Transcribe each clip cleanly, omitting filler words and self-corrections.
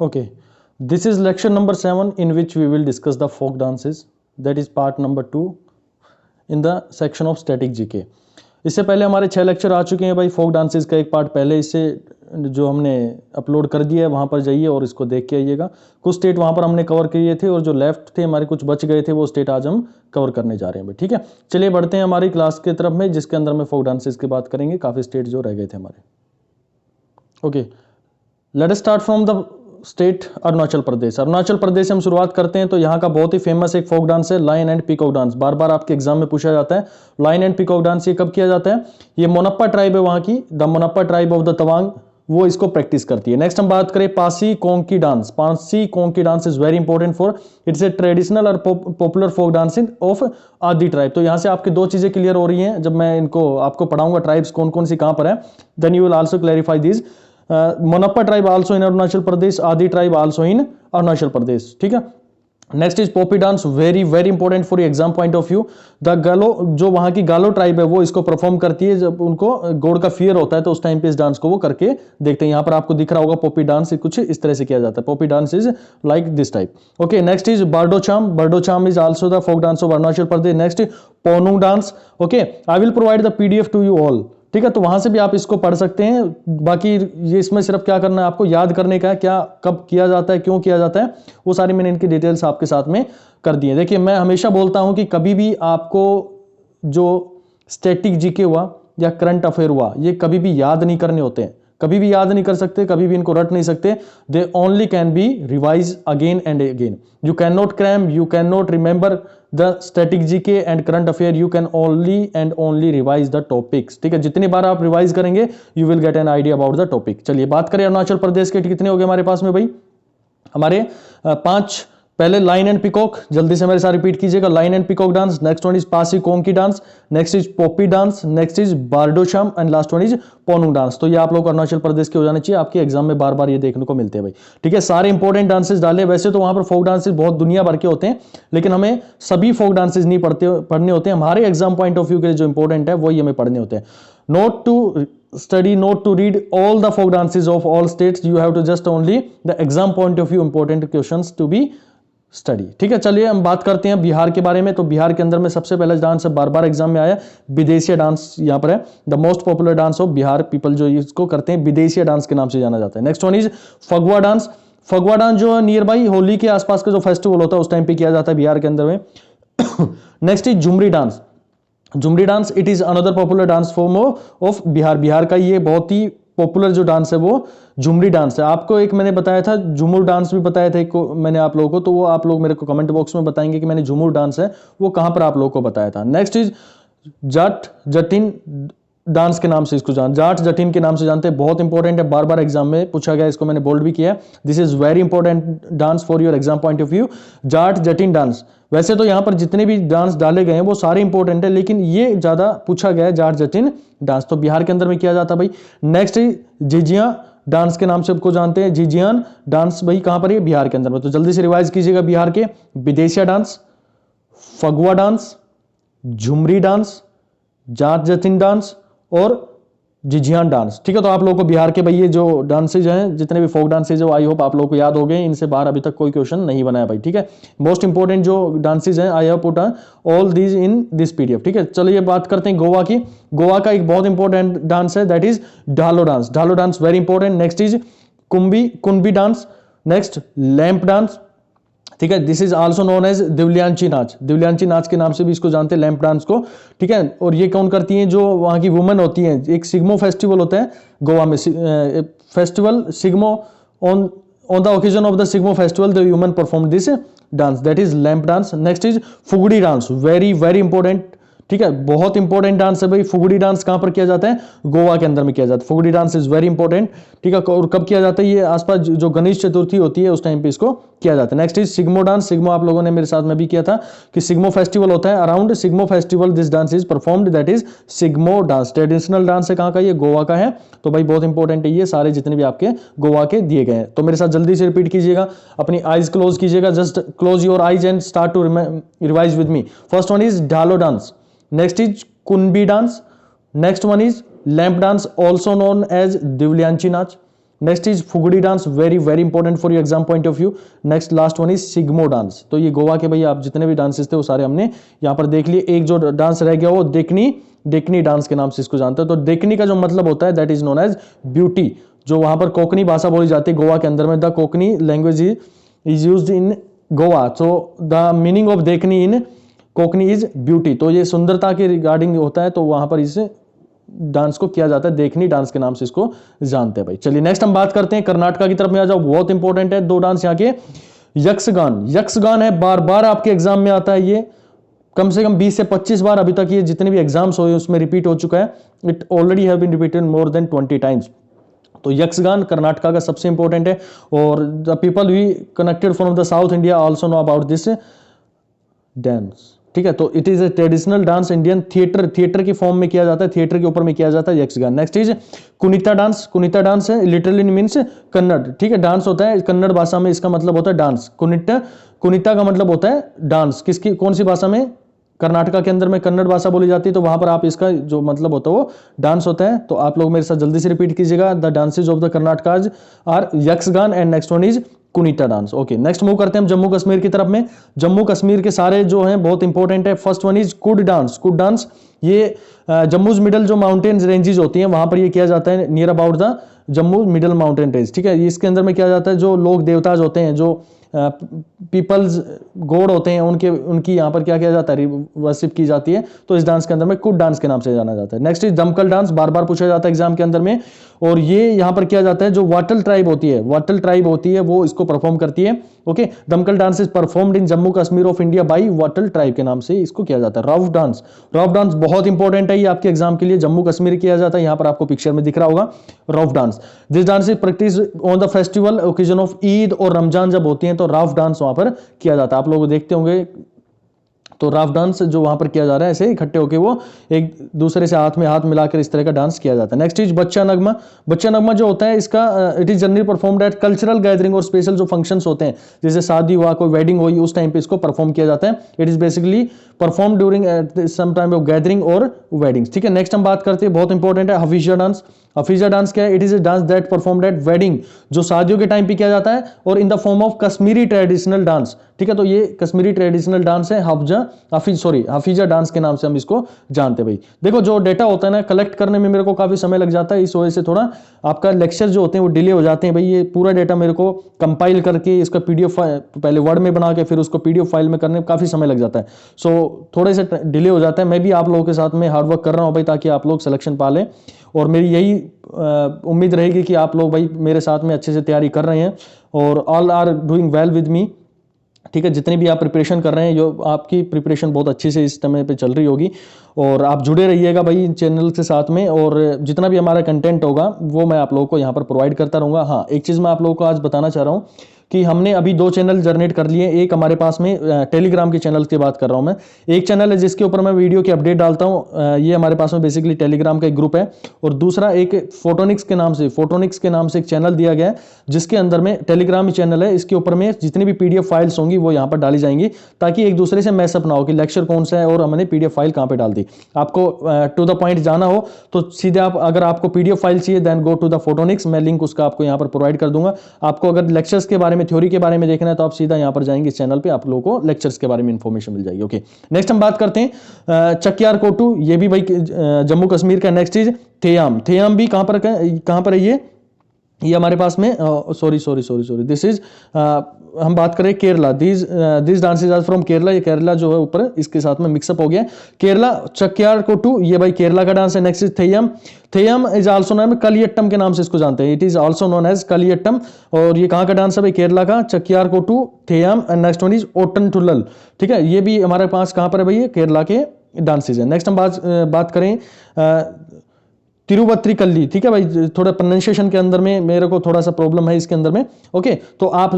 Okay, this is lecture number 7 in which we will discuss the folk dances. That is part number 2 in the section of static GK. इससे पहले हमारे 6 lecture आ चुके हैं भाई। Folk dances का एक part पहले इससे जो हमने अपलोड कर दिया है, वहाँ पर जाइए और इसको देख के आइएगा। कुछ स्टेट वहाँ पर हमने कवर किए थे और जो लेफ्ट थे हमारे कुछ बच गए थे, वो स्टेट आज हम कवर करने जा रहे हैं भाई। ठीक है, चलिए बढ़ते हैं हमारी क्लास की तरफ में, जिसके अंदर में फोक डांसेस की बात करेंगे। काफ़ी स्टेट जो रह गए थे हमारे। Okay, let us start from the state Arunachal Pradesh. Arunachal Pradesh से हम शुरुआत करते हैं। तो यहाँ का बहुत ही फेमस एक फोक डांस है लायन एंड पीकॉक डांस। बार बार आपके एग्जाम में पूछा जाता है लायन एंड पीकॉक डांस ये कब किया जाता है। ये मोनप्पा ट्राइब है वहाँ की, the Monpa tribe of the Tawang, वो इसको प्रैक्टिस करती है। नेक्स्ट हम बात करें Pasi Kongki dance. Pasi Kongki dance is very important for it's a traditional और popular folk dancing of Adi tribe. तो यहाँ से आपकी दो चीजें क्लियर हो रही हैं जब मैं इनको आपको पढ़ाऊंगा, ट्राइब्स कौन कौन सी कहाँ पर है। Then you will also clarify this. Monpa tribe also in Arunachal Pradesh, Adi tribe also in Arunachal Pradesh. ठीक है, next is Popir dance, very very important for exam point of view. The Galo, जो वहां की गालो ट्राइब है वो इसको परफॉर्म करती है जब उनको गॉड का फियर होता है, तो उस टाइम पे इस डांस को वो करके देखते हैं। यहाँ पर आपको दिख रहा होगा पोपी डांस कुछ इस तरह से किया जाता है। Popir dance is like this type. Okay, next is Bardo Chham. Bardo Chham is also the folk dance of Arunachal Pradesh. Next Ponung dance. Okay, I will provide the PDF to you all. ठीक है, तो वहां से भी आप इसको पढ़ सकते हैं। बाकी ये इसमें सिर्फ क्या करना है, आपको याद करने का है, क्या कब किया जाता है, क्यों किया जाता है, वो सारी मैंने इनकी डिटेल्स आपके साथ में कर दी है। देखिए, मैं हमेशा बोलता हूं कि कभी भी आपको जो स्टैटिक जीके हुआ या करंट अफेयर हुआ, ये कभी भी याद नहीं करने होते हैं, कभी भी याद नहीं कर सकते, कभी भी इनको रट नहीं सकते। They only can be revise again and again. You can not cram, you can not remember the static GK and current affair, you can only and only revise the topics. ठीक है, जितनी बार आप रिवाइज करेंगे you will get an idea about the topic. चलिए बात करें अरुणाचल प्रदेश के कितने हो गए हमारे पास में भाई। हमारे 5। पहले लाइन एंड पिकॉक, जल्दी से मेरे साथ रिपीट कीजिएगा। Lion and peacock dance, next one is Pasi Kongki dance, next is Popir dance, next is Bardo Chham and last one is Ponung dance. तो ये आप लोग अरुणाचल प्रदेश के हो जाने चाहिए, आपके एग्जाम में बार बार ये देखने को मिलते हैं भाई। ठीक है, सारे इंपॉर्टेंट डांसेस डाले। वैसे तो वहां पर फोक डांसेस बहुत दुनिया भर के होते हैं, लेकिन हमें सभी फोक डांसेस नहीं पढ़ने होते हैं। हमारे एग्जाम पॉइंट ऑफ व्यू के लिए जो इंपॉर्टेंट है वही हमें पढ़ने होते हैं। Note to study, not to read all the folk dances of all states, you have to just only the exam point of view important questions to be study। ठीक है, चलिए हम बात करते हैं बिहार के बारे में। तो बिहार के अंदर में सबसे पहला डांस है, बार बार एग्जाम में आया, विदेशिया डांस यहाँ पर है। The most popular dance of Bihar people जो इसको करते हैं, विदेशिया डांस के नाम से जाना जाता है। Next one is Phagwa dance. Phagwa dance जो नियर बाई होली के आसपास का जो फेस्टिवल होता है उस टाइम पे किया जाता है बिहार के अंदर में। Next is Jhumri dance. Jhumri dance it is another popular dance form of Bihar. Bihar का ये बहुत ही पॉपुलर जो डांस है वो झुमरी डांस है। आपको एक मैंने बताया था झुमुर डांस भी बताया था एक मैंने आप लोगों को, तो वो आप लोग मेरे को कमेंट बॉक्स में बताएंगे कि मैंने झुमुर डांस है वो कहां पर आप लोगों को बताया था। Next is Jat Jatin dance के नाम से इसको जाट जटिन के नाम से जानते हैं, बहुत इंपॉर्टेंट है, बार बार एग्जाम में पूछा गया, इसको मैंने बोल्ड भी किया। This is very important dance for your exam point of view, Jat Jatin dance. वैसे तो यहां पर जितने भी डांस डाले गए हैं वो सारे इंपॉर्टेंट है, लेकिन ये ज्यादा पूछा गया है जाट जटिन डांस, तो बिहार के अंदर में किया जाता है भाई। नेक्स्ट झिझिया डांस के नाम से आपको जानते हैं, झिझियान डांस भाई कहां पर है, बिहार के अंदर में। तो जल्दी से रिवाइज कीजिएगा बिहार के, विदेशिया dance, Phagwa dance, Jhumri dance, Jat Jatin dance और झिझियान डांस। ठीक है, तो आप लोगों को बिहार के भाई ये जो डांसेज हैं, जितने भी फोक डांसेज है, आई होप आप लोगों को याद हो गए। इनसे बाहर अभी तक कोई क्वेश्चन नहीं बनाया भाई। ठीक है, मोस्ट इंपॉर्टेंट जो डांसेज हैं, I have put all these in this PDF. ठीक है, चलिए बात करते हैं गोवा की। गोवा का एक बहुत इंपॉर्टेंट डांस है, that is Dhalo dance. Dhalo dance very important. Next is Kunbi dance, next lamp dance. ठीक है, this is also known as Divyanchi Nach. दिव्यांची नाच के नाम से भी इसको जानते हैं, लैंप डांस को। ठीक है, और ये कौन करती हैं, जो वहाँ की वुमेन होती हैं। एक सिग्मो फेस्टिवल होता है गोवा में, festival Shigmo, on the occasion of the Shigmo festival the women perform this dance, that is lamp dance. Next is Fugdi dance, very very important. ठीक है, बहुत इंपॉर्टेंट डांस है भाई। फुगड़ी डांस कहां पर किया जाता है, गोवा के अंदर में किया जाता है। फुगड़ी डांस इज वेरी इंपॉर्टेंट। ठीक है, और कब किया जाता है, ये आसपास जो गणेश चतुर्थी होती है उस टाइम पे इसको किया जाता है। Next is Shigmo dance. Shigmo आप लोगों ने मेरे साथ में भी किया था कि सिग्मो फेस्टिवल होता है, around Shigmo festival this dance is performed, that is Shigmo dance. Traditional dance है, कहां का, ये गोवा का है। तो भाई बहुत इंपॉर्टेंट है ये सारे जितने भी आपके गोवा के दिए गए हैं। तो मेरे साथ जल्दी से रिपीट कीजिएगा, अपनी आईज क्लोज कीजिएगा, just close your eyes and start to revise with me. First one is Dhalo dance, next is Kunbi dance, next one is lamp dance also known as Divyanchi Nach, next is Fugdi dance, very very important for your exam point of view. Next last one is Shigmo dance. तो ये गोवा के भैया आप जितने भी dances थे वो सारे हमने यहाँ पर देख लिए। एक जो डांस रह गया वो देखनी डांस के नाम से इसको जानते हैं। तो देखनी का जो मतलब होता है that is known as beauty. जो वहां पर कोंकणी भाषा बोली जाती है गोवा के अंदर में, the Konkani language is used in Goa. So the meaning of देखनी इन कोंकणी इज ब्यूटी। तो ये सुंदरता के रिगार्डिंग होता है, तो वहां पर इसे डांस को किया जाता है, देखनी डांस के नाम से इसको जानते हैं भाई। चलिए नेक्स्ट हम बात करते हैं कर्नाटका की तरफ में आ जाओ, बहुत इंपॉर्टेंट है दो डांस यहाँ के। यक्षगान, यक्षगान है, बार बार आपके एग्जाम में आता है ये, कम से कम 20 से 25 बार अभी तक ये जितने भी एग्जाम्स हुए उसमें रिपीट हो चुका है। It already have been repeated more than 20 times. तो यक्षगान कर्नाटका का सबसे इंपॉर्टेंट है, और the people we connected from the south India also know about this dance. ठीक है, तो it is a traditional dance Indian theatre की फॉर्म में किया जाता है, थिएटर के ऊपर में किया जाता है Yakshagana. Next is Kunitha dance. Kunitha dance है लिटरली मीन्स कन्नड़। ठीक है, डांस होता है कन्नड़ भाषा में, इसका मतलब होता है डांस। कुनिता का मतलब होता है डांस। किसकी कौन सी भाषा में? कर्नाटका के अंदर में कन्नड़ भाषा बोली जाती है, तो वहां पर आप इसका जो मतलब होता है वो डांस होता है। तो आप लोग मेरे साथ जल्दी से रिपीट कीजिएगा, the dances of the Karnataka's are Yakshagana and next one is Kunitha dance. Okay, next move करते हैं हम जम्मू कश्मीर की तरफ में। जम्मू कश्मीर के सारे जो हैं बहुत इंपॉर्टेंट है। First one is could dance. Could dance ये जम्मू मिडल जो माउंटेन रेंजेस होती हैं वहां पर ये किया जाता है, near about the Jammu middle mountain range. ठीक है, इसके अंदर में किया जाता है, जो लोग देवताज होते हैं, जो पीपल्स गॉड होते हैं, उनकी यहाँ पर क्या किया जाता है, वर्शिप की जाती है। तो इस डांस के अंदर में कुड डांस के नाम से जाना जाता है। नेक्स्ट इज दमकल डांस, बार बार पूछा जाता है एग्जाम के अंदर में, और ये यहाँ पर किया जाता है, जो वाटल ट्राइब होती है वो इसको परफॉर्म करती है। ओके, दमकल dance is performed in Jammu Kashmir of India by वाटल ट्राइब के नाम से इसको किया जाता है। रफ डांस, रफ डांस बहुत इंपॉर्टेंट है, ये आपके एग्जाम के लिए जम्मू कश्मीर किया जाता है। यहाँ पर आपको पिक्चर में दिख रहा होगा rough dance. This dance is practice on the festival occasion of Eid और रमजान जब होती है, तो रफ डांस वहां पर किया जाता है। आप लोग देखते होंगे, तो रफ डांस जो वहां पर किया जा रहा है, ऐसे इकट्ठे होकर वो एक दूसरे से हाथ में हाथ मिलाकर इस तरह का डांस किया जाता है। नेक्स्ट इज बच्चा नगमा। बच्चा नगमा जो होता है इसका it is generally performed eight cultural gathering और स्पेशल जो फंक्शंस होते हैं, जैसे शादी हुआ, कोई वेडिंग हुई, उस टाइम पे इसको परफॉर्म किया जाता है। It is basically perform during some time of gathering और वेडिंग्स। ठीक है, नेक्स्ट हम बात करते हैं, बहुत इंपॉर्टेंट है, हफीजा डांस। हफीजा डांस क्या है? It is A dance that performed eight wedding, जो शादियों के टाइम पे किया जाता है, और in the form of Kashmiri traditional dance. ठीक है, तो ये कश्मीरी ट्रेडिशनल डांस है, हफीजा डांस के नाम से हम इसको जानते हैं भाई। देखो, जो डेटा होता है ना, कलेक्ट करने में मेरे को काफी समय लग जाता है, इस वजह से थोड़ा आपका लेक्चर जो होते हैं वो डिले हो जाते हैं भाई। ये पूरा डेटा मेरे को कंपाइल करके इसका पीडीएफ पहले वर्ड में बना के फिर उसको पीडीएफ फाइल में करने में काफी समय लग जाता है, सो थोड़े से डिले हो जाता है। मैं भी आप लोगों के साथ में हार्डवर्क कर रहा हूँ भाई, ताकि आप लोग सिलेक्शन पा लें, और मेरी यही उम्मीद रहेगी कि आप लोग भाई मेरे साथ में अच्छे से तैयारी कर रहे हैं, और all are doing well with me. ठीक है, जितने भी आप प्रिपरेशन कर रहे हैं, जो आपकी प्रिपरेशन बहुत अच्छी से इस समय पे चल रही होगी, और आप जुड़े रहिएगा भाई इन चैनल के साथ में, और जितना भी हमारा कंटेंट होगा वो मैं आप लोगों को यहाँ पर प्रोवाइड करता रहूँगा। हाँ, एक चीज़ मैं आप लोगों को आज बताना चाह रहा हूँ कि हमने अभी 2 चैनल जनरेट कर लिए। एक हमारे पास में टेलीग्राम के चैनल की बात कर रहा हूं मैं, एक चैनल है जिसके ऊपर मैं वीडियो की अपडेट डालता हूं, ये हमारे पास में बेसिकली टेलीग्राम का एक ग्रुप है, और दूसरा एक फोटोनिक्स के नाम से एक चैनल दिया गया है, जिसके अंदर में टेलीग्राम चैनल है, इसके ऊपर में जितनी भी पीडीएफ फाइल्स होंगी वो यहाँ पर डाली जाएंगी, ताकि एक दूसरे से मैसअप ना हो कि लेक्चर कौन सा है और हमने पीडीएफ फाइल कहाँ पे डाल दी। आपको टू द पॉइंट जाना हो तो सीधे आप, अगर आपको पीडीएफ फाइल चाहिए then go to the photonics, मैं लिंक उसका आपको यहाँ पर प्रोवाइड कर दूंगा। आपको अगर लेक्चर्स के बारे में, थ्योरी के बारे में देखना है तो आप सीधा यहाँ पर जाएंगे इस चैनल पे, आप लोगों को लेक्चर्स के बारे में इंफॉर्मेशन मिल जाएगी। ओके, नेक्स्ट हम बात करते हैं चक्यार कोटू, ये भी भाई जम्मू कश्मीर का। Next is थेयाम। थेयाम भी कहाँ पर है? ये हमारे पास में सॉरी दिस इज हम बात करें Kerala. This dances are from Kerala. ये केरला जो है ऊपर इसके साथ में मिक्सअप हो गया। केरला चक्यार कोटू, ये भाई केरला का डांस है। Next is Theyyam. Theyyam is also known Kaliyattam के नाम से इसको जानते हैं। It is also known as Kaliyattam, और ये कहाँ का डांस है भाई? केरला का। Chakyar Koothu, Theyyam, and next one is Ottamthullal. ठीक है, ये भी हमारे पास कहाँ पर है भाई? ये केरला के डांसेज है। नेक्स्ट हम बात करें तिरुवत्री कल्ली। ठीक है भाई, थोड़ा प्रोनाउंसिएशन के अंदर में मेरे को थोड़ा सा प्रॉब्लम है इसके अंदर में। ओके, तो आप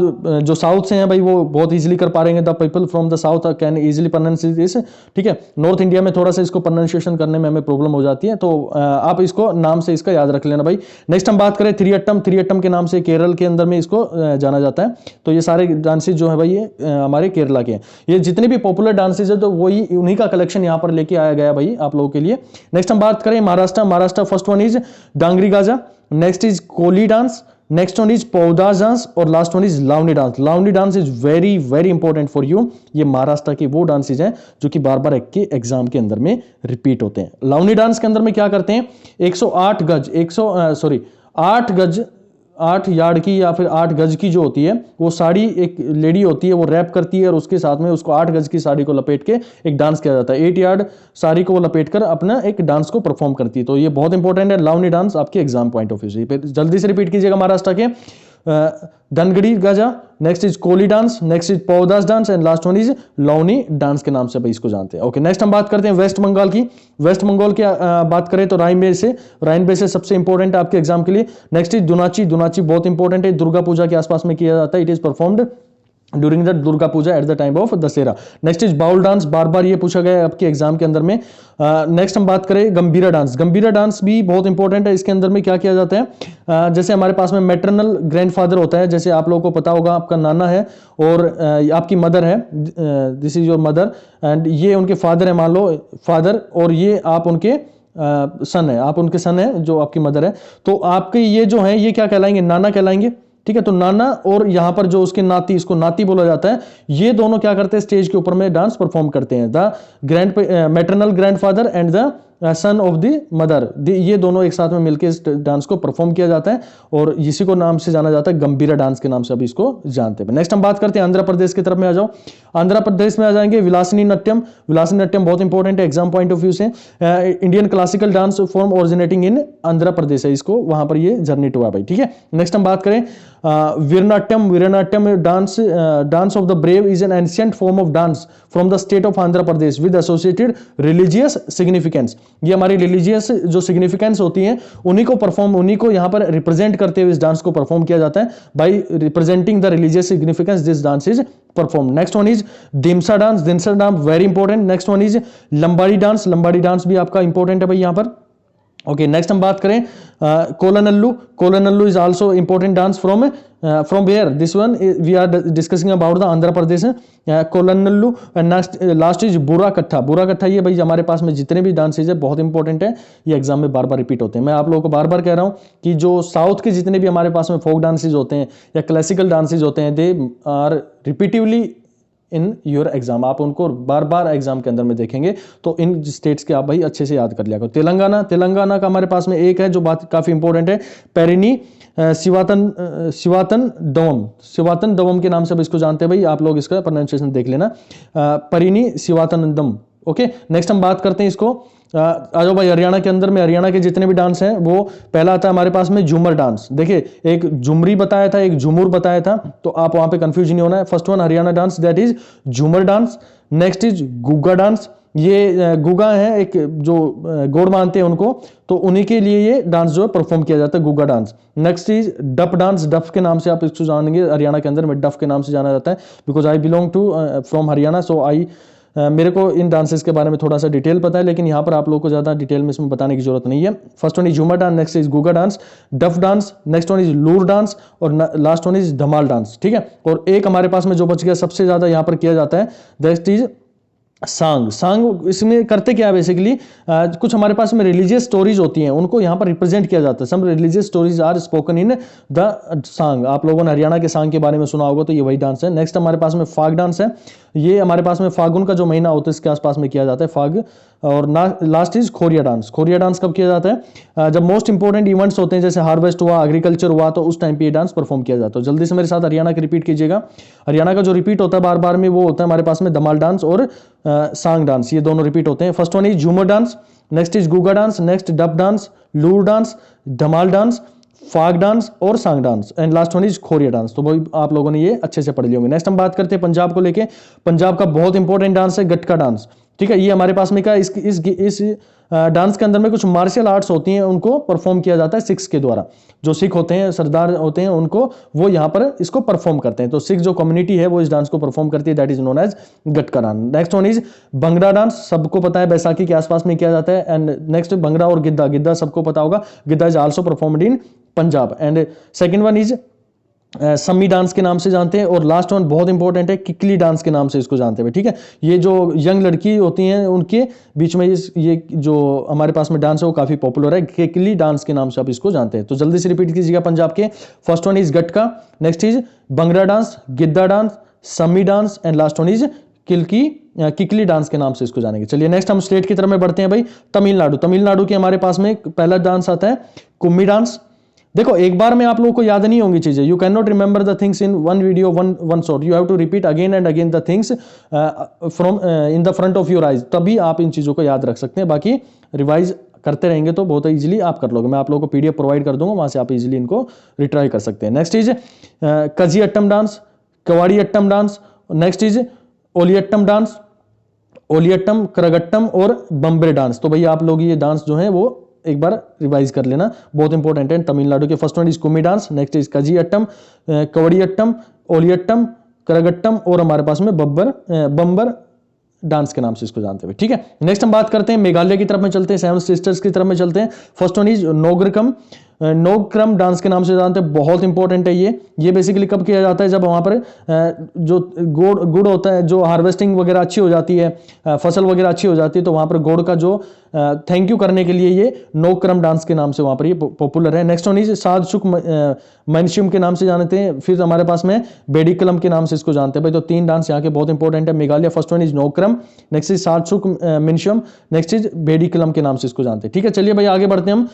जो साउथ से हैं भाई वो बहुत इजीली कर पाएंगे, the people from the south can easily pronounce this. ठीक है, नॉर्थ इंडिया में थोड़ा सा इसको प्रोनाउंसिएशन करने में हमें प्रॉब्लम हो जाती है, तो आप इसको नाम से इसका याद रख लेना भाई। नेक्स्ट हम बात करें थिरियट्टम के नाम से केरल के अंदर में इसको जाना जाता है। तो ये सारे डांसेज जो है भाई ये हमारे केरला के हैं। ये जितने भी पॉपुलर डांसेज है तो वही उन्हीं का कलेक्शन यहाँ पर लेके आया गया भाई आप लोगों के लिए। नेक्स्ट हम बात करें Maharashtra. First one is Dangari Gaja, next is Koli dance, next one is Povadas dance और last one is Lavani dance. Lavani dance is very very important for you. ये महाराष्ट्र के वो डांसेज हैं जो कि बार बार के एग्जाम के अंदर में रिपीट होते हैं। लावनी डांस के अंदर में क्या करते हैं, 108 गज 8 गज 8 यार्ड की या फिर 8 गज की जो होती है वो साड़ी एक लेडी होती है वो रैप करती है और उसके साथ में उसको 8 गज की साड़ी को लपेट के एक डांस किया जाता है। 8 यार्ड साड़ी को वो लपेट कर अपना एक डांस को परफॉर्म करती है। तो ये बहुत इंपॉर्टेंट है लावनी डांस आपके एग्जाम पॉइंट ऑफ व्यू से। जल्दी से रिपीट कीजिएगा महाराष्ट्र के Dhangari Gaja, next is Koli dance, next is Povadas dance and last one is Lavani dance के नाम से भाई इसको जानते हैं। ओके, नेक्स्ट हम बात करते हैं वेस्ट बंगाल की। वेस्ट बंगाल की बात करें तो राइन बेसे सबसे इंपॉर्टेंट है आपके एग्जाम के लिए। Next is Dunachi. दुनाची बहुत इंपॉर्टेंट है, दुर्गा पूजा के आसपास में किया जाता है। It is performed during the Durga Puja at the time of Dussehra. Next is Baul dance, बार बार ये पूछा गया है आपके एग्जाम के अंदर में। नेक्स्ट हम बात करें गंभीरा डांस। गंभीरा डांस भी बहुत इंपॉर्टेंट है। इसके अंदर में क्या किया जाता है, जैसे हमारे पास में मैटरनल ग्रैंडफादर होता है, जैसे आप लोगों को पता होगा आपका नाना है और आपकी मदर है, this is your mother and ये उनके फादर है, मान लो फादर, और ये आप उनके सन है, आप उनके सन है जो आपकी मदर है। तो आपके ये जो है ये क्या कहलाएंगे, नाना कहलाएंगे। ठीक है, तो नाना और यहां पर जो उसके नाती, इसको नाती बोला जाता है, ये दोनों क्या करते हैं स्टेज के ऊपर में डांस परफॉर्म करते हैं। The maternal grandfather and the son of the mother, ये दोनों एक साथ में मिलकर इस डांस को परफॉर्म किया जाता है और इसी को नाम से जाना जाता है गंभीरा डांस के नाम से अभी इसको जानते हैं। नेक्स्ट हम बात करते हैं आंध्र प्रदेश की तरफ में आ जाओ। आंध्र प्रदेश में आ जाएंगे विलासिनी नट्यम। विलासिनी नट्यम बहुत इंपॉर्टेंट है एग्जाम पॉइंट ऑफ व्यू से। Indian classical dance form originating in Andhra Pradesh है, इसको वहां पर ये जर्नेट हुआ भाई। ठीक है, नेक्स्ट हम बात करें Veeranatyam. Veeranatyam dance of the brave is an ancient form of dance from the state of Andhra Pradesh with associated religious significance. ये हमारी रिलीजियस जो सिग्निफिकेंस होती है उन्हीं को यहां पर रिप्रेजेंट करते हुए इस डांस को परफॉर्म किया जाता है। By representing the religious significance this dance is perform. Next one is Dhimsa dance. Dhimsa dance very important. Next one is Lambadi dance. Lambadi dance भी आपका इंपॉर्टेंट है भाई यहां पर। ओके, नेक्स्ट हम बात करें Kolannalu. Kolannalu is also important dance from where, this one we are discussing about the Andhra Pradesh. Kolannalu and last is Burra Katha. बुरा कट्ठा ये भाई हमारे पास में जितने भी डांसेज है बहुत इंपॉर्टेंट है, ये एग्जाम में बार बार रिपीट होते हैं। मैं आप लोगों को बार बार कह रहा हूं कि जो साउथ के जितने भी हमारे पास में फोक डांसेज होते हैं या क्लासिकल डांसेज होते हैं, they are repetitively in your exam. आप उनको बार बार एग्जाम के अंदर में देखेंगे तो इन स्टेट्स के आप भाई अच्छे से याद कर लिया करो। तेलंगाना का हमारे पास में एक है जो बात काफी इंपॉर्टेंट है, पेरिनी शिवातन दवम के नाम से इसको जानते हैं भाई, आप लोग इसका प्रोनाउंसिएशन देख लेना, परिनी शिवातनंदम। ओके, नेक्स्ट हम बात करते हैं इसको आ जाओ भाई हरियाणा के अंदर में। हरियाणा के जितने भी डांस हैं वो पहला आता है हमारे पास में झूमर डांस। देखिए एक झुमरी बताया था, एक झूमर बताया था, तो आप वहां पे कंफ्यूज नहीं होना है। First one Haryana dance that is Jhumar dance. Next is Gugga dance. ये गुग्गा है एक जो गौड़ मानते हैं उनको, तो उन्हीं के लिए ये डांस जो है परफॉर्म किया जाता है, गुग्गा डांस। नेक्स्ट इज डफ डांस। डफ के नाम से आप इसको जानेंगे, हरियाणा के अंदर में डफ के नाम से जाना जाता है, because I belong to from Haryana, so मेरे को इन डांसेस के बारे में थोड़ा सा डिटेल पता है, लेकिन यहाँ पर आप लोगों को ज्यादा डिटेल में इसमें बताने की जरूरत नहीं है। First one is Jhumar dance, next is Gugga dance, Daf dance, next one is Loor dance और last one is Dhamal dance. ठीक है, और एक हमारे पास में जो बच गया सबसे ज्यादा यहाँ पर किया जाता है, दैट इज सांग। इसमें करते क्या है बेसिकली, कुछ हमारे पास में रिलीजियस स्टोरीज होती हैं, उनको यहाँ पर रिप्रेजेंट किया जाता है। Some religious stories are spoken in the song. आप लोगों ने हरियाणा के सांग के बारे में सुना होगा, तो ये वही डांस है। नेक्स्ट हमारे पास में फाग डांस है। ये हमारे पास में फागुन का जो महीना होता है इसके आसपास में किया जाता है फाग। और last is Khoria dance. Khoria dance कब किया जाता है, जब मोस्ट इंपोर्टेंट इवेंट्स होते हैं, जैसे हार्वेस्ट हुआ, एग्रीकल्चर हुआ, तो उस टाइम पे ये डांस परफॉर्म किया जाता है। तो जल्दी से मेरे साथ हरियाणा के रिपीट कीजिएगा। हरियाणा का जो रिपीट होता है बार बार में वो होता है हमारे पास में धमाल डांस और सांग डांस, ये दोनों रिपीट होते हैं। First one is Jhumar dance, next is Gugga dance, next Daf dance, Loor dance, Dhamal dance, Phag dance और Saang dance and last one is Khoria dance. तो भाई आप लोगों ने ये अच्छे से पढ़ लिए होंगे। नेक्स्ट हम बात करते हैं पंजाब को लेके। पंजाब का बहुत इंपॉर्टेंट डांस है गटका डांस। ठीक है, ये हमारे पास में क्या इस डांस के अंदर में कुछ मार्शल आर्ट्स होती हैं, उनको परफॉर्म किया जाता है सिख्स के द्वारा। जो सिख होते हैं, सरदार होते हैं, उनको वो यहाँ पर इसको परफॉर्म करते हैं। तो सिख जो कम्युनिटी है वो इस डांस को परफॉर्म करती है, that is known as Gatka dance. Next one is Bhangra dance. सबको पता है बैसाखी के आसपास में किया जाता है। एंड नेक्स्ट भंगड़ा और गिद्दा। गिद्दा सबको पता होगा, Giddha is also performed in Punjab. And second one is Sammi dance के नाम से जानते हैं, और लास्ट वन बहुत इंपॉर्टेंट है, किकली डांस के नाम से इसको जानते हैं, ठीक है। ये जो यंग लड़की होती हैं उनके बीच में ये जो हमारे पास में डांस है वो काफी पॉपुलर है, किकली डांस के नाम से आप इसको जानते हैं। तो जल्दी से रिपीट कीजिएगा पंजाब के। First one is Gatka, next is Bhangra dance, Giddha dance, Sammi dance, and last one is Kikli dance के नाम से इसको जानेंगे। चलिए नेक्स्ट हम स्टेट की तरफ में बढ़ते हैं भाई। तमिलनाडु। तमिलनाडु के हमारे पास में पहला डांस आता है कुम्मी डांस। देखो एक बार में आप लोगों को याद नहीं होंगी चीजें, you can not remember the things in one video one shot, you have to repeat again and again the things from in the front of your eyes, तभी आप इन चीजों को याद रख सकते हैं। बाकी रिवाइज करते रहेंगे तो बहुत इजीली आप कर लोगे। मैं आप लोगों को पीडीएफ प्रोवाइड कर दूंगा, वहां से आप इजीली इनको रिट्राई कर सकते हैं। Next is Kazhiyattam dance, Kavadiyattam dance, next is Oyilattam dance, Oyilattam, Karagattam और बम्बे डांस। तो भैया आप लोग ये डांस जो है वो एक बार रिवाइज कर लेना, बहुत इंपॉर्टेंट है तमिलनाडु के। First one is Kummi dance, next is Kazhiyattam, Kavadiyattam, Oyilattam, Karagattam और हमारे पास में बम्बर डांस के नाम से इसको जानते हैं, ठीक है। नेक्स्ट हम बात करते हैं मेघालय की तरफ में चलते हैं, सेवन सिस्टर्स की तरफ में चलते हैं। फर्स्ट वन इज नोगक्रम डांस के नाम से जानते हैं, बहुत इंपॉर्टेंट है ये बेसिकली कब किया जाता है, जब वहां पर जो गुड़ होता है, जो हार्वेस्टिंग वगैरह अच्छी हो जाती है, फसल वगैरह अच्छी हो जाती है, तो वहां पर गुड़ का जो थैंक यू करने के लिए ये नोगक्रम डांस के नाम से वहां पर ये पॉपुलर है। नेक्स्ट वन इज साधशुक मनशियम के नाम से जानते हैं, फिर हमारे पास में बेडिकलम के नाम से इसको जानते हैं भाई। तो तीन डांस यहाँ के बहुत इंपॉर्टेंट है Meghalaya. First one is Nongkrem, next is Shad Suk Mynsiem, next is Behdienkhlam के नाम से इसको जानते हैं, ठीक है। चलिए भाई आगे बढ़ते हैं हम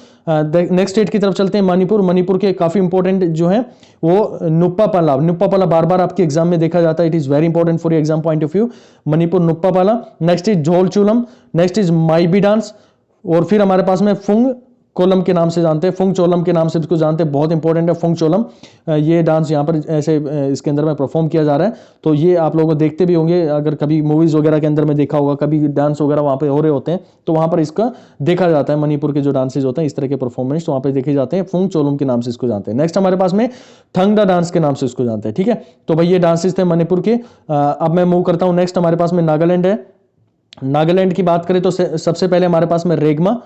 नेक्स्ट स्टेट की तरफ चलते हैं, मणिपुर। मणिपुर के काफी इंपॉर्टेंट जो है वो नुप्पापाला। नुप्पापाला बार बार आपके एग्जाम में देखा जाता है, it is very important for exam point of view. Manipur Nupapala, next is Dhol Cholom, next is Maibi dance, और फिर हमारे पास में फुंग कोलम के नाम से जानते हैं, फुंग चोलम के नाम से इसको जानते हैं, बहुत इंपॉर्टेंट है फुंग चोलम। ये डांस यहाँ पर ऐसे इसके अंदर में परफॉर्म किया जा रहा है, तो ये आप लोग देखते भी होंगे, अगर कभी मूवीज वगैरह के अंदर में देखा होगा, कभी डांस वगैरह वहाँ पे हो रहे होते हैं तो वहाँ पर इसका देखा जाता है। मणिपुर के जो डांसेज होते हैं इस तरह के परफॉर्मेंस तो वहाँ पे देखे जाते हैं, फुंग चोलम के नाम से इसको जानते हैं। नेक्स्ट हमारे पास में थंगडा डांस के नाम से इसको जानते हैं, ठीक है। तो भाई ये डांसेज थे मणिपुर के। अब मैं मूव करता हूँ, नेक्स्ट हमारे पास में नागालैंड है। नागालैंड की बात करें तो सबसे पहले हमारे पास में रेगमा,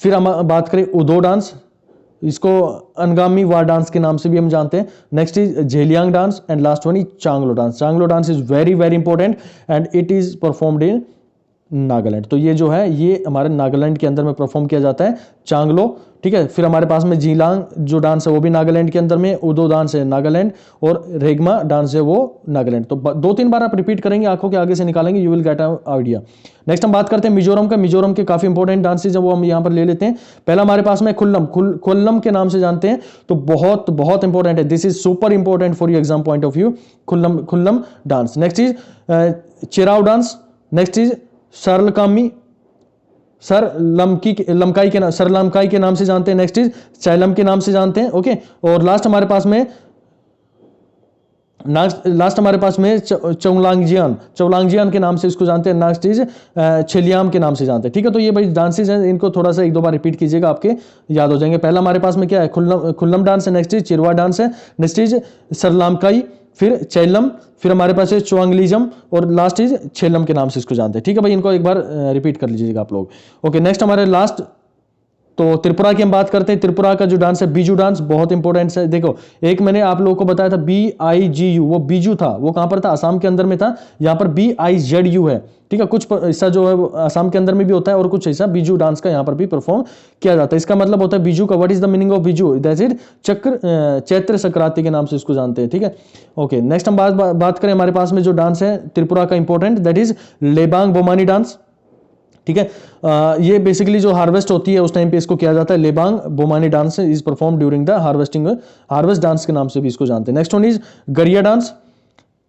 फिर हम बात करें उदो डांस, इसको अनगामी वार डांस के नाम से भी हम जानते हैं। Next is Zeliang dance, and last one is चांगलो डांस। चांगलो dance is very very important and it is performed in Nagaland. तो ये जो है ये हमारे नागालैंड के अंदर में परफॉर्म किया जाता है, चांगलो, ठीक है। फिर हमारे पास में जीलांग जो डांस है वो भी नागालैंड के अंदर में, उदो डांस है नागालैंड, और रेगमा डांस है वो नागालैंड। तो दो तीन बार आप रिपीट करेंगे, आंखों के आगे से निकालेंगे, you will get a idea. Next हम बात करते हैं मिजोरम का। मिजोरम के काफी इंपॉर्टेंट डांसेज है वो हम यहाँ पर ले लेते हैं। पहला हमारे पास में खुल्लम के नाम से जानते हैं, तो बहुत बहुत इंपॉर्टेंट है, this is super important for your exam point of view, Khuallam dance. Next is Cheraw dance, next is Sarlamkai के नाम से जानते हैं, नेक्स्ट इज चैलम के नाम से जानते हैं, ओके। और लास्ट हमारे पास में चौलांगजियान के नाम से इसको जानते हैं, नेक्स्ट इज छेलियाम के नाम से जानते हैं, ठीक है। तो ये भाई डांसेज हैं, इनको थोड़ा सा एक दो बार रिपीट कीजिएगा, आपके याद हो जाएंगे। पहला हमारे पास में क्या है, खुल्लम डांस है, नेक्स्ट इज चिरवा डांस है, नेक्स्ट इज सरलामकाई, फिर चैलम, फिर हमारे पास है चुआंगलिजम, और लास्ट इज छेलम के नाम से इसको जानते हैं, ठीक है भाई। इनको एक बार रिपीट कर लीजिएगा आप लोग, ओके। नेक्स्ट हमारे लास्ट तो त्रिपुरा की हम बात करते हैं। त्रिपुरा का जो डांस है बीजू डांस, बहुत इंपॉर्टेंट है। देखो एक मैंने आप लोगों को बताया था BIGU, वो बीजू था, वो कहां पर था, असम के अंदर में था। यहाँ पर BIZU है, ठीक है। कुछ हिस्सा जो है असम के अंदर में भी होता है और कुछ हिस्सा बीजू डांस का यहाँ पर भी परफॉर्म किया जाता है। इसका मतलब होता है बीजू का, what is the meaning of Biju, that is Chaitra Sankranti के नाम से इसको जानते हैं, ठीक है, ओके। नेक्स्ट हम बात करें, हमारे पास में जो डांस है त्रिपुरा का important, that is Lebang Boomani dance, ठीक है। ये बेसिकली जो हार्वेस्ट होती है उस टाइम पे इसको किया जाता है। Lebang Boomani dance is perform during the harvest dance के नाम से भी इसको जानते हैं। Next one is Garia dance.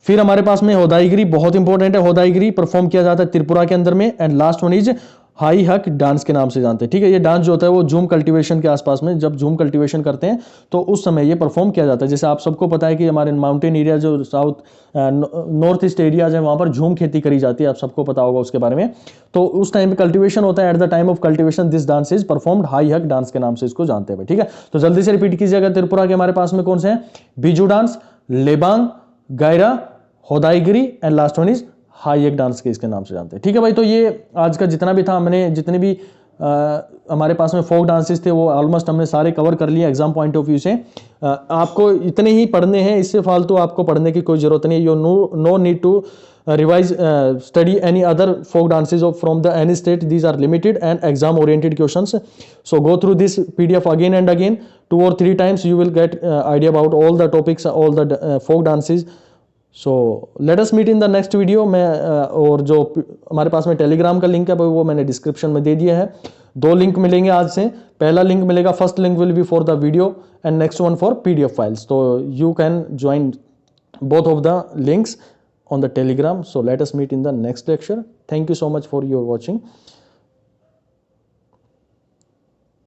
फिर हमारे पास में होदाईगिरी, बहुत इंपॉर्टेंट है, होदाईगिरी परफॉर्म किया जाता है त्रिपुरा के अंदर में। And last one is high हक डांस के नाम से जानते हैं, ठीक है। ये डांस जो होता है वो झूम कल्टीवेशन के आसपास में, जब झूम कल्टीवेशन करते हैं तो उस समय ये परफॉर्म किया जाता है। जैसे आप सबको पता है कि हमारे माउंटेन एरिया जो साउथ नॉर्थ ईस्ट एरियाज है वहां पर झूम खेती करी जाती है, आप सबको पता होगा उसके बारे में। तो उस टाइम पे कल्टीवेशन होता है, eight the time of cultivation this dance is performed, high हक डांस के नाम से इसको जानते हैं, ठीक है। तो जल्दी से रिपीट कीजिएगा, त्रिपुरा के हमारे पास में कौन से हैं, Biju dance, Lebang, Gaira, Hodaigiri, and last one is Hai Hak dance के इसके नाम से जानते हैं, ठीक है भाई। तो ये आज का जितना भी था, मैंने जितने भी हमारे पास में फोक डांसेस थे वो ऑलमोस्ट हमने सारे कवर कर लिए एग्जाम पॉइंट ऑफ व्यू से। आपको इतने ही पढ़ने हैं, इससे फालतू आपको पढ़ने की कोई ज़रूरत नहीं है। You no need to revise study any other folk dances from the any state. These are limited and exam oriented questions, so go through this PDF again and again 2 or 3 times. You will get idea about all the topics, all the folk dances. So let us meet in the next video. मैं और जो हमारे पास में Telegram का link है वो मैंने description में दे दिया है। 2 लिंक मिलेंगे आज से। पहला लिंक मिलेगा, first link will be for the video and next one for PDF files. तो you can join both of the links on the Telegram. So let us meet in the next lecture. Thank you so much for your watching.